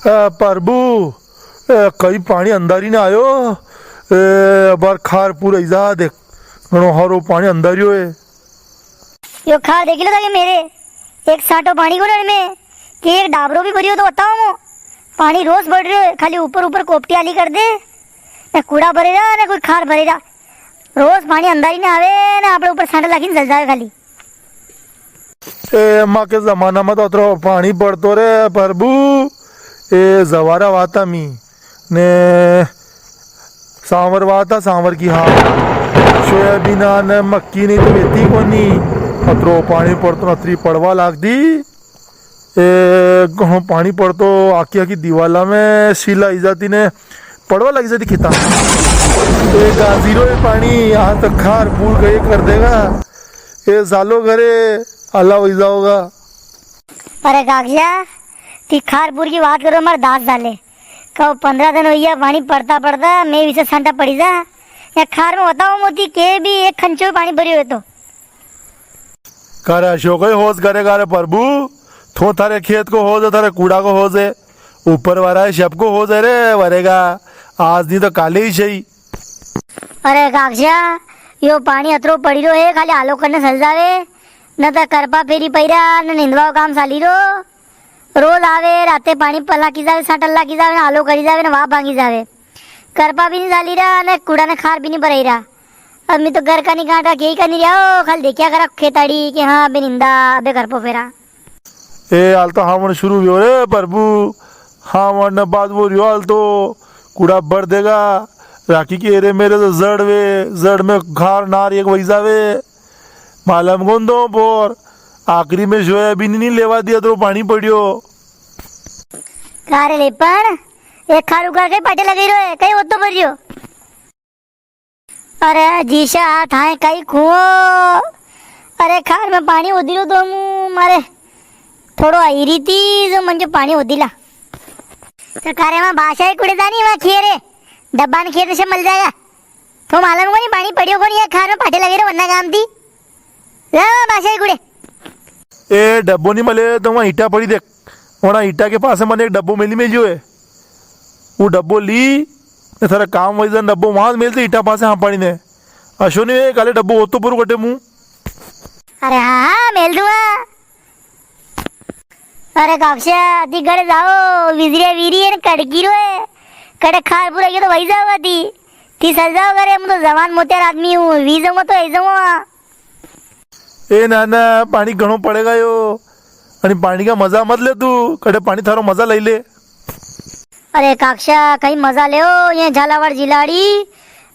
प्रभु कई पानी अंदर ही ना आयो बार खार पूरा इजा देख घणो हारो पानी अंदर ही है यो खार देख लो ताकि मेरे एक साटो पानी को में कि एक डाबरो भी भरी हो तो बताओ मो पानी रोज बढ़ रहे खाली ऊपर ऊपर कोपटी आली कर दे ना कूड़ा भरेगा ना कोई खार भरेगा रोज पानी अंदर ही ना आवे ना अपने ऊपर सांडा लागी जल जावे खाली। ए माँ के जमाना में तो अतरो पानी पड़तो रे प्रभु ए जवारा वाता मी ने सांवर वाता सांवर की हाँ सोयाबीना ने मक्की नहीं तो मेथी कोनी अतरो पानी पड़तो अतरी पड़वा लाग दी घणो पानी पड़तो आखी आखी दीवाला में शीला आई जाती ने पड़वा लगी जाती खिता गाजीरो पानी यहाँ तक खार पूर गए कर देगा ये सालो घरे अल्लाह वैसा होगा। अरे कागजा ती खारपुर की बात करो हमारे दास डाले कहो 15 दिन हो पानी पड़ता पड़ता मैं इसे संटा पड़ी जा या खार में बताओ मोती के भी एक खंचो पानी भरी हुए तो करे अशोक होश करेगा रे प्रभु थो थारे खेत को हो थारे कूड़ा को हो जे ऊपर वाला शब को हो जे रे वरेगा आज नहीं तो काले ही सही। अरे कागजा यो पानी अतरो पड़ी रो है खाली आलो करने चल जावे न तो करपा फेरी पैरा न निंदवा काम साली रो रोज आवे राते पानी पला की जावे साटल्ला की जावे न आलो करी जावे न वाप भांगी जावे करपा भी नहीं साली रहा न कूड़ा न खार भी नहीं भराई रहा अब मैं तो घर का नहीं काटा के ही का नहीं रहा खाली देखिया करा खेताड़ी कि हाँ अबे निंदा अबे करपो फेरा ए हाल तो हाँ शुरू भी हो रे प्रभु हाँ मन बाद वो रियो हाल तो कूड़ा भर देगा राखी की एरे मेरे तो जड़ में खार नार एक वैसा वे मालम गोंदो बोर आखिरी में सोयाबीन नहीं लेवा दिया तो पानी पड़ियो कारे लेपन एक खार उगाड़ के पाटे लगे रहे कहीं वो तो भरियो अरे जीशा थाए कहीं खुओ अरे खार में पानी उदिलो तो मुँह मारे थोड़ो आई रही थी जो मन जो पानी उदिला तो कारे वहाँ बादशाह कुड़े जानी वहाँ खेरे डब्बा ने खेत से मिल जाएगा तो मालूम को नहीं पानी पड़ियो को नहीं है खार में पाटे लगे रहे वरना काम थी ला बादशाह कुड़े ए डब्बो नहीं मिले तो वहाँ ईटा पड़ी देख वहाँ ईटा के पास मैंने एक डब्बो मिली जो है वो डब्बो ली थारा काम वैसा डब्बो वहाँ मिलते ईटा पास हाँ पानी ने अशो नहीं काले डब्बो हो तो पूरा कटे मुँह अरे हाँ हाँ मेल दूंगा अरे काक्षा ती गड़े जाओ विजरिया वीरी है कड़की रो है कड़े खार पूरा ये तो वही जाओगा ती सज जाओ करे मैं तो जवान मोटेर आदमी हूँ वी जाऊंगा तो ऐसा हुआ ए नाना पानी घणो पड़ेगा यो आणि पानी का मजा मत ले तू कड़े पानी थारो मजा ले ले। अरे काक्षा कहीं मजा ले ये झालावाड़ जिलाड़ी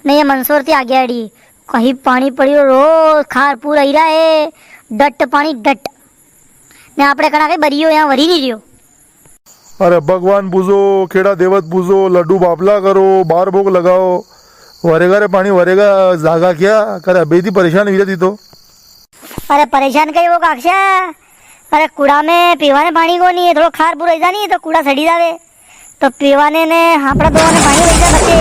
नहीं ये मंसूर थी आगेड़ी कहीं पानी पड़ी रोज खार पूरा ही रहा है डट पानी डट ने आपने कहा कहीं बरियो यहाँ वरी नहीं रियो। अरे भगवान पूजो खेड़ा देवत पूजो लड्डू बापला करो बार भोग लगाओ वरेगा रे पानी वरेगा जागा क्या करे अभी थी परेशान हुई थी तो अरे परेशान कहीं वो काक्षा अरे कूड़ा में पीवाने पानी को नहीं है थोड़ा खार पूरा ऐसा नहीं है तो कूड़ा सड़ी जावे तो पीवाने ने हापड़ा दोने पानी वैसा बचे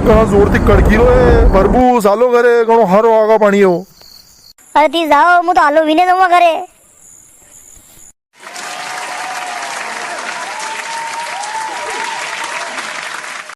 कहाँ जोर थी कड़की रो है प्रभु सालो करे कणो हारो आगा पानी हो। अरे ती जाओ मु तो आलो विने दूंगा करे